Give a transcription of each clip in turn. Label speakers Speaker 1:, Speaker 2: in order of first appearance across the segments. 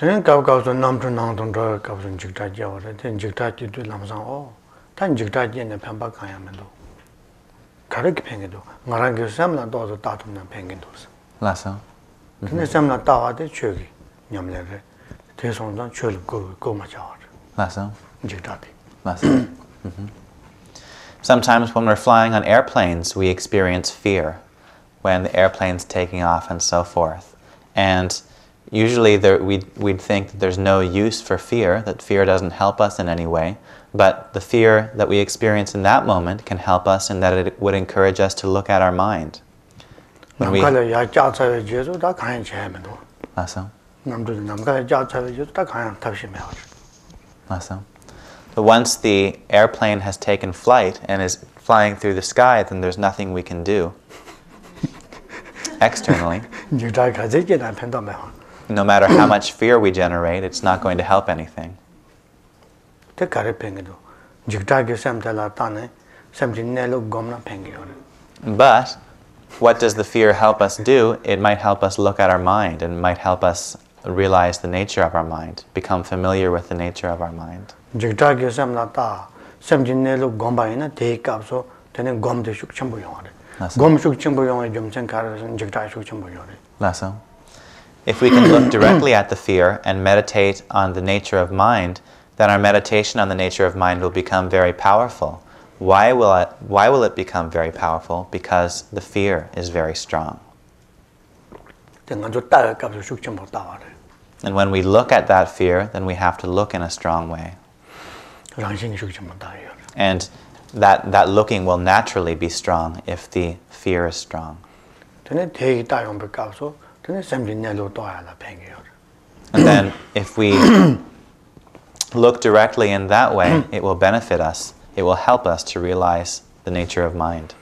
Speaker 1: Then go to number nine on the goes in Jigtaja, then Jigtaji to Lamsan. Oh, then Jigtaji and the Pambakayamendo. Correct Pengido. Marangi Samla does the Tatum and Pengidos.
Speaker 2: Lasso.
Speaker 1: Then the Samla Tawa de Chuggy, Yamleve. There's on the Chul go much out.
Speaker 2: Lasso.
Speaker 1: Jigtati.
Speaker 2: Lasso. Sometimes when we're flying on airplanes, we experience fear when the airplane's taking off and so forth. And usually we'd think that there's no use for fear, that fear doesn't help us in any way. But the fear that we experience in that moment can help us in that it would encourage us to look at our mind. When we... But once the airplane has taken flight and is flying through the sky, then there's nothing we can do externally. No matter how much fear we generate, it's not going to help anything. But what does the fear help us do? It might help us look at our mind and might help us realize the nature of our mind, become familiar with the nature of our mind. Lasso. If we can look directly at the fear and meditate on the nature of mind, then our meditation on the nature of mind will become very powerful. Why will it become very powerful? Because the fear is very strong. And when we look at that fear, then we have to look in a strong way. And that looking will naturally be strong if the fear is strong. And then if we look directly in that way, it will benefit us. It will help us to realize the nature of mind.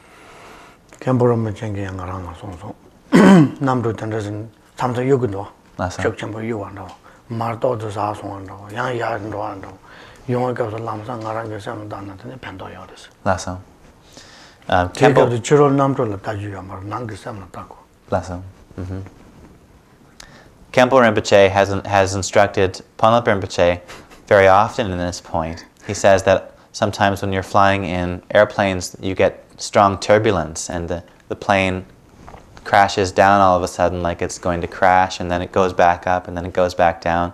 Speaker 2: Lasso. Khenpo Rinpoche has instructed Ponlop Rinpoche very often in this point. He says that sometimes when you're flying in airplanes, you get strong turbulence and the plane crashes down all of a sudden like it's going to crash, and then it goes back up and then it goes back down.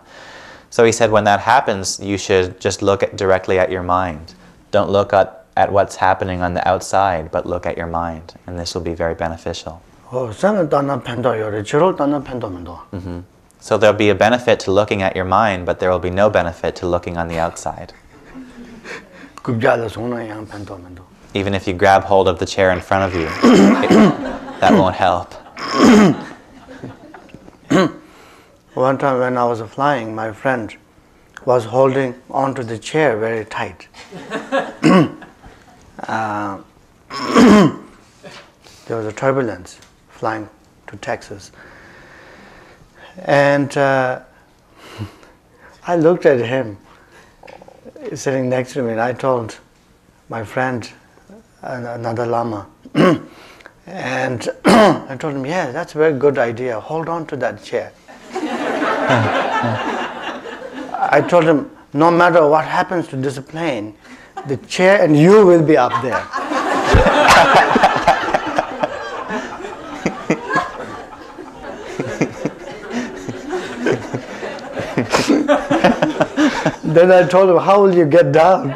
Speaker 2: So he said when that happens, you should just look directly at your mind. Don't look at what's happening on the outside, but look at your mind, and this will be very beneficial. So there'll be a benefit to looking at your mind, but there will be no benefit to looking on the outside. Even if you grab hold of the chair in front of you, that won't help.
Speaker 1: One time when I was flying, my friend was holding onto the chair very tight. There was a turbulence flying to Texas. And I looked at him sitting next to me, and I told my friend, another lama, and I told him, yeah, that's a very good idea. Hold on to that chair. I told him, no matter what happens to this plane, the chair and you will be up there. Then I told him, how will you get down?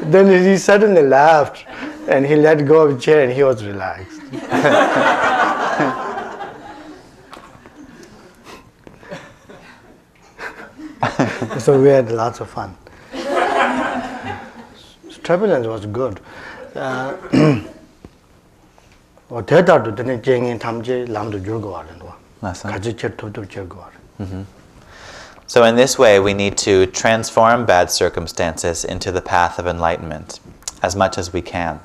Speaker 1: Then he suddenly laughed and he let go of the chair and he was relaxed. So we had lots of fun. Turbulence was good.
Speaker 2: So in this way, we need to transform bad circumstances into the path of enlightenment as much as we can.